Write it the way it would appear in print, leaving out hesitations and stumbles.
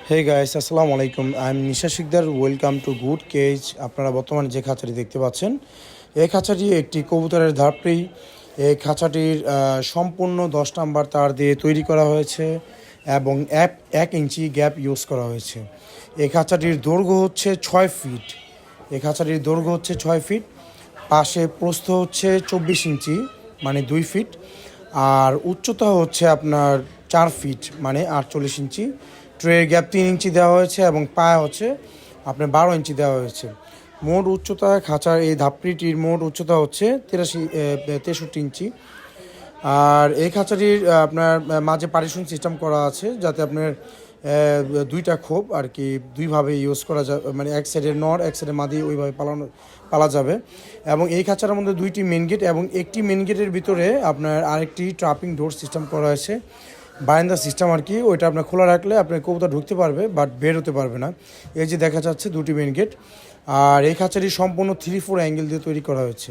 হে guys, আসসালামু আলাইকুম। I am Nisha Sikdar. Welcome to good cage. আপনারা বর্তমানে যে খাঁচাটি দেখতে পাচ্ছেন, এই খাঁচাটি একটি কবুতরের ধাপড়ি। এই খাঁচাটির সম্পূর্ণ 10 নাম্বার তার দিয়ে তৈরি করা হয়েছে এবং 1 ইঞ্চি গ্যাপ ইউজ করা হয়েছে। এই খাঁচাটির দৈর্ঘ্য হচ্ছে 6 ফিট। এই খাঁচাটির দৈর্ঘ্য হচ্ছে 6 ফিট, পাশে প্রস্থ হচ্ছে 24 ইঞ্চি মানে 2 ফিট, আর উচ্চতা হচ্ছে আপনার 4 ফিট মানে 48 ইঞ্চি। ট্রের গ্যাপ 3 ইঞ্চি দেওয়া হয়েছে এবং পায়া হচ্ছে আপনার 12 ইঞ্চি দেওয়া হয়েছে। মোট উচ্চতা খাঁচার এই ধাপড়িটির মোট উচ্চতা হচ্ছে 63 ইঞ্চি। আর এই খাঁচাটির আপনার মাঝে পার্টিশন সিস্টেম করা আছে, যাতে আপনার দুইটা খোপ আর কি দুইভাবে ইউজ করা যাবে, মানে এক সাইডে নর এক সাইডে মাদি ওইভাবে পালা যাবে। এবং এই খাঁচার মধ্যে 2টি মেন গেট এবং একটি মেন গেটের ভিতরে আপনার আরেকটি ট্রাপিং ডোর সিস্টেম করা হয়েছে, বারান্দা সিস্টেম আর কি। ওইটা আপনার খোলা রাখলে আপনার কবুতর ঢুকতে পারবে বাট বের হতে পারবে না। এই যে দেখা যাচ্ছে 2টি মেন গেট। আর এই খাঁচাটি সম্পূর্ণ 3-4 অ্যাঙ্গেল দিয়ে তৈরি করা হয়েছে।